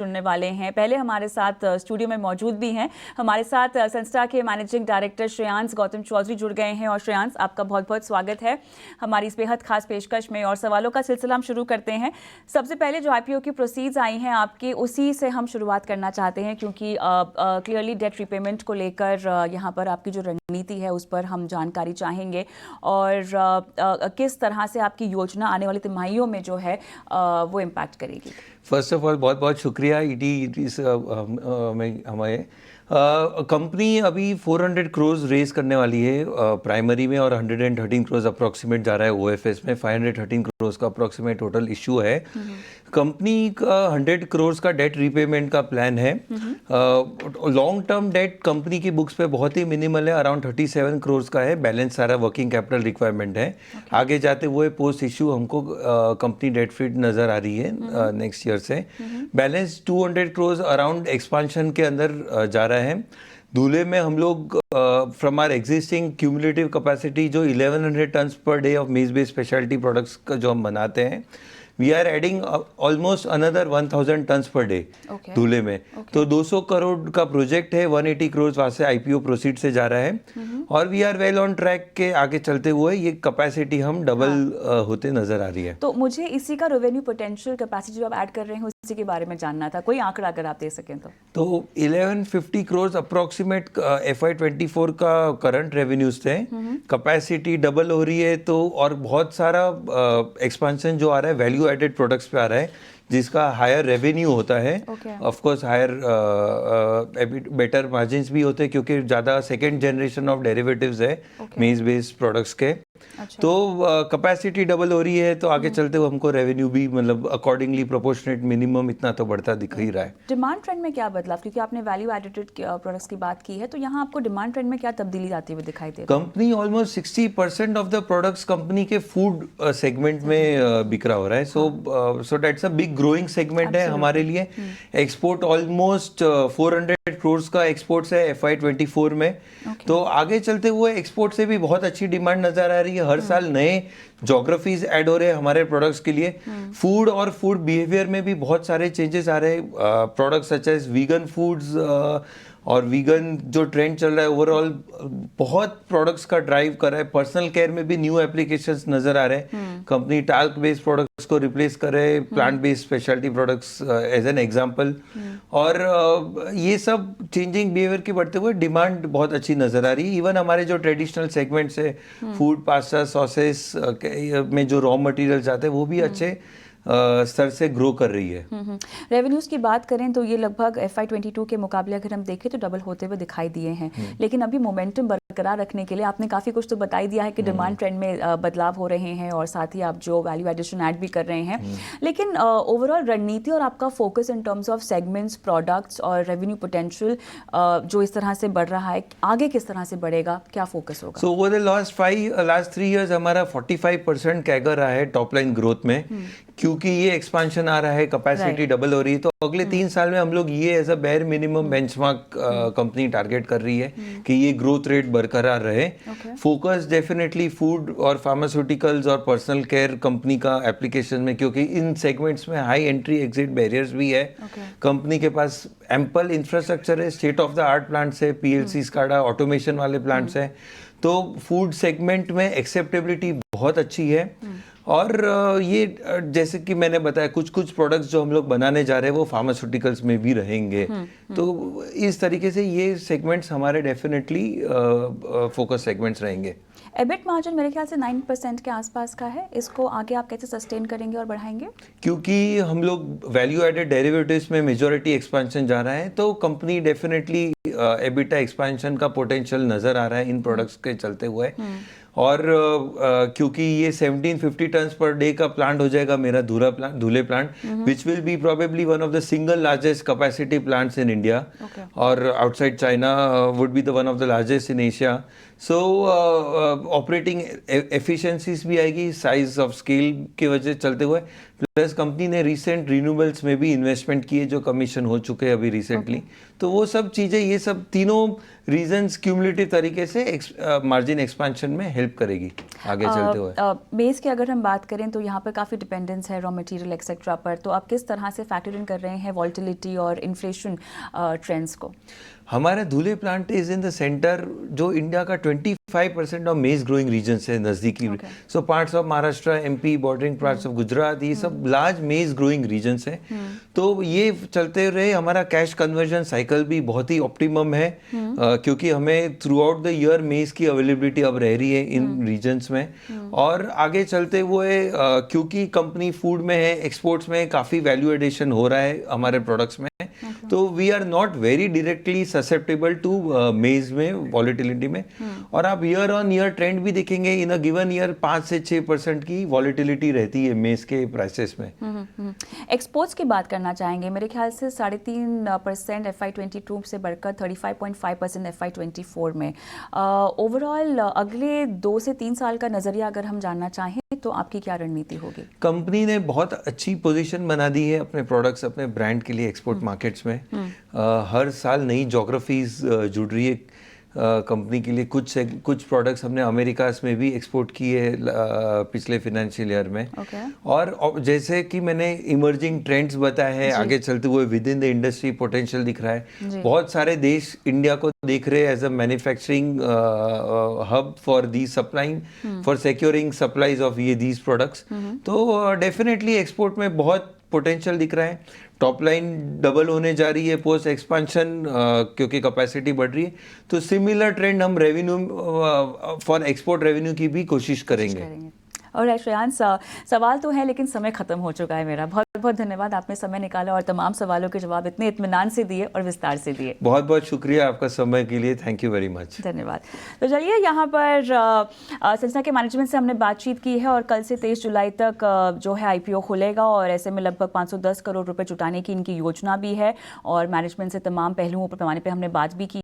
सुनने वाले हैं। पहले हमारे साथ स्टूडियो में मौजूद भी हैं। हमारे साथ संस्था के मैनेजिंग डायरेक्टर श्रेयांश गौतम चौधरी जुड़ गए हैं। और श्रेयांश, आपका बहुत बहुत स्वागत है हमारी इस बेहद खास पेशकश में। और सवालों का सिलसिला हम शुरू करते हैं। सबसे पहले जो आईपीओ की प्रोसीड्स आई हैं आपकी, उसी से हम शुरुआत करना चाहते हैं, क्योंकि क्लियरली डेट रिपेमेंट को लेकर यहाँ पर आपकी जो रणनीति है उस पर हम जानकारी चाहेंगे, और किस तरह से आपकी योजना आने वाली तिमाहियों में जो है वो इम्पैक्ट करेगी। फर्स्ट ऑफ ऑल बहुत बहुत शुक्रिया ईडी में हमारे कंपनी अभी 400 करोड़ रेज करने वाली है प्राइमरी में, और 113 करोड़ अप्रॉक्सीमेट जा रहा है ओएफएस में। 513 करोड़ का अप्रॉक्सीमेट टोटल इशू है। कंपनी का 100 करोड़ का डेट रीपेमेंट का प्लान है। लॉन्ग टर्म डेट कंपनी की बुक्स पे बहुत ही मिनिमल है, अराउंड 37 करोड़ का है। बैलेंस सारा वर्किंग कैपिटल रिक्वायरमेंट है। आगे जाते हुए पोस्ट इशू हमको कंपनी डेट फ्री नज़र आ रही है नेक्स्ट ईयर से। बैलेंस 200 करोड़ अराउंड एक्सपांशन के अंदर जा रहा है। धुले में हम लोग from our existing cumulative capacity जो 1100 tons per day of maize based speciality products का जो हम बनाते हैं, we are adding almost another 1000 tons per day Dhule में। तो 200 करोड़ का प्रोजेक्ट है, 180 करोड़ वहाँ से आईपीओ प्रोसीड से जा रहा है। और we are well on track के आगे चलते हुए ये कैपेसिटी हम डबल होते नजर आ रही है। तो मुझे इसी का रेवेन्यू पोटेंशियल कैपेसिटी जो आप ऐड कर रहे हैं उसी के बारे में जानना था। कोई आंकड़ा अगर आप दे सकें तो 1150 करोड़ अप्रोक्सीमेट FY24 का करंट रेवेन्यूज थे। कैपेसिटी डबल हो रही है, तो और बहुत सारा एक्सपेंशन जो आ रहा है वैल्यू एडेड प्रोडक्ट्स पे आ रहा है, जिसका हायर रेवेन्यू होता है। Of course higher better margins भी होते हैं, क्योंकि ज़्यादा सेकेंड जनरेशन ऑफ डेरिवेटिव्स है मेज बेस्ड प्रोडक्ट्स के। तो कैपेसिटी डबल हो रही है, तो आगे चलते हुए हमको रेवेन्यू भी मतलब अकॉर्डिंगली प्रोपोर्शनेट मिनिमम इतना तो बढ़ता दिख ही रहा है। डिमांड ट्रेंड में क्या बदलाव, क्योंकि आपने वैल्यू एडेड प्रोडक्ट्स की बात की है, तो यहाँ आपको डिमांड ट्रेंड में क्या तब्दीली आती हुई दिखाई दे रही है? Company almost 60% of the products company के फूड सेगमेंट में बिक्रा हो रहा है। So that's a big growing segment है हमारे लिए। एक्सपोर्ट ऑलमोस्ट 400 करोड़ का एक्सपोर्ट्स है FY24 में। तो आगे चलते हुए एक्सपोर्ट से भी बहुत अच्छी डिमांड नजर आ रही है। हर साल नए जोग्राफीज ऐड हो रहे हैं हमारे प्रोडक्ट्स के लिए। फूड और फूड बिहेवियर में भी बहुत सारे चेंजेस आ रहे हैं। Products such as vegan foods और वीगन जो ट्रेंड चल रहा है ओवरऑल बहुत प्रोडक्ट्स का ड्राइव कर रहा है। पर्सनल केयर में भी न्यू एप्लीकेशंस नजर आ रहे हैं। कंपनी टाल्क बेस्ड प्रोडक्ट्स को रिप्लेस कर रहे हैं plant based speciality products as an example. और ये सब चेंजिंग बिहेवियर के बढ़ते हुए डिमांड बहुत अच्छी नजर आ रही है। इवन हमारे जो ट्रेडिशनल सेगमेंट्स है फूड, पास्ता, सॉसेस में जो रॉ मटेरियल्स आते हैं वो भी अच्छे स्तर से ग्रो कर रही है। रेवेन्यूज की बात करें तो ये लगभग FY22 के मुकाबले अगर हम देखें तो डबल होते हुए दिखाई दिए हैं। लेकिन अभी मोमेंटम बरकरार रखने के लिए आपने काफ़ी कुछ तो बता ही दिया है कि डिमांड ट्रेंड में बदलाव हो रहे हैं, और साथ ही आप जो वैल्यू एडिशन ऐड भी कर रहे हैं। लेकिन ओवरऑल रणनीति और आपका focus in terms of segments, products और रेवेन्यू पोटेंशियल जो इस तरह से बढ़ रहा है, आगे किस तरह से बढ़ेगा, क्या फोकस होगा? So over the last 3 years हमारा 45% कैगर रहा है टॉप लाइन ग्रोथ में, क्योंकि ये एक्सपांशन आ रहा है, कैपेसिटी डबल हो रही है। तो अगले 3 साल में हम लोग ये as a bare minimum benchmark company target कर रही है कि ये ग्रोथ रेट बरकरार रहे। फोकस डेफिनेटली फूड और फार्मास्यूटिकल्स और पर्सनल केयर कंपनी का एप्लीकेशन में, क्योंकि इन सेगमेंट्स में हाई एंट्री एग्जिट बैरियर्स भी है। कंपनी के पास एम्पल इंफ्रास्ट्रक्चर है, state of the art plants है, PLC स्काडा ऑटोमेशन वाले प्लांट्स हैं। तो फूड सेगमेंट में एक्सेप्टेबिलिटी बहुत अच्छी है। और ये जैसे कि मैंने बताया कुछ प्रोडक्ट्स जो हम लोग बनाने जा रहे हैं वो फार्मास्यूटिकल्स में भी रहेंगे। तो इस तरीके से ये सेगमेंट्स हमारे डेफिनेटली फोकस सेगमेंट्स रहेंगे। एबिट मार्जिन मेरे ख्याल से 9% के आसपास का है। इसको आगे आप कैसे सस्टेन करेंगे और बढ़ाएंगे? क्योंकि हम लोग वैल्यू एडेड डेरिवेटिव्स में मेजॉरिटी एक्सपेंशन जा रहा है, तो कंपनी डेफिनेटली एबिटा एक्सपेंशन का पोटेंशियल नजर आ रहा है इन प्रोडक्ट्स के चलते हुए। और क्योंकि ये 1750 टन्स पर डे का प्लांट हो जाएगा मेरा Dhule plant, which will be probably one of the single largest capacity plants in India, और outside China would be the one of the largest in Asia. So operating efficiencies भी आएगी size of scale की वजह चलते हुए, plus company ने recent renewables में भी इन्वेस्टमेंट किए जो कमीशन हो चुके हैं अभी रिसेंटली। तो वो सब चीज़ें, ये सब तीनों रीजंस क्यूमुलेटिव तरीके से मार्जिन एक्सपेंशन में हेल्प करेगी आगे चलते हुए। मेज़ की अगर हम बात करें तो यहाँ पर काफ़ी डिपेंडेंस है रॉ मटेरियल एक्सेट्रा पर, तो आप किस तरह से फैक्टर इन कर रहे हैं वॉल्टिलिटी और इन्फ्लेशन ट्रेंड्स को? हमारा Dhule plant is in the centre, जो इंडिया का 25% ऑफ मेज ग्रोइंग रीजन है नज़दीकी। So parts of Maharashtra, MP, bordering parts of Gujarat, ये सब लार्ज मेज ग्रोइंग रीजन है। तो ये चलते रहे, हमारा कैश कन्वर्जन साइकिल भी बहुत ही ऑप्टिमम है, क्योंकि हमें थ्रू आउट द ईयर मेज की अवेलेबिलिटी अब रह रही है इन रीजन्स में। और आगे चलते हुए क्योंकि कंपनी फूड में है, एक्सपोर्ट्स में काफ़ी वैल्यू एडिशन हो रहा है हमारे प्रोडक्ट्स में, तो we are not very directly susceptible to maize में वॉलेटिलिटी में। और आप ईयर ऑन ईयर ट्रेंड भी देखेंगे, इन अ गिवन ईयर 5 से 6% की वॉलेटिलिटी रहती है मेज के प्राइसेस में। एक्सपोर्ट्स की बात करना चाहेंगे, मेरे ख्याल से 3.5% FY22 से बढ़कर 35.5% FY24 में। ओवरऑल अगले 2 से 3 साल का नज़रिया अगर हम जानना चाहें तो आपकी क्या रणनीति होगी? कंपनी ने बहुत अच्छी पोजीशन बना दी है अपने प्रोडक्ट्स, अपने ब्रांड के लिए एक्सपोर्ट मार्केट्स में। हर साल नई ज्योग्राफीज जुड़ रही है कंपनी के लिए। कुछ प्रोडक्ट्स हमने अमेरिकास में भी एक्सपोर्ट किए पिछले फिनेंशियल ईयर में। और जैसे कि मैंने इमर्जिंग ट्रेंड्स बताए हैं, आगे चलते हुए with in the industry potential दिख रहा है। बहुत सारे देश इंडिया को देख रहे हैं as a manufacturing hub for the supplying, for securing supplies of ये दीज प्रोडक्ट्स। तो डेफिनेटली एक्सपोर्ट में बहुत पोटेंशियल दिख रहा है। टॉप लाइन डबल होने जा रही है पोस्ट एक्सपेंशन, क्योंकि कैपेसिटी बढ़ रही है। तो सिमिलर ट्रेंड हम रेवेन्यू फॉर एक्सपोर्ट रेवेन्यू की भी कोशिश करेंगे। और श्रेयांश, सवाल तो है लेकिन समय खत्म हो चुका है मेरा। बहुत बहुत धन्यवाद, आपने समय निकाला और तमाम सवालों के जवाब इतने इत्मीनान से दिए और विस्तार से दिए। बहुत बहुत शुक्रिया आपका समय के लिए, थैंक यू वेरी मच। धन्यवाद। तो चलिए, यहाँ पर संस्था के मैनेजमेंट से हमने बातचीत की है और कल से 23 जुलाई तक जो है IPO खुलेगा और ऐसे में लगभग 510 करोड़ रुपए जुटाने की इनकी योजना भी है और मैनेजमेंट से तमाम पहलुओं पर पैमाने पर हमने बात भी की।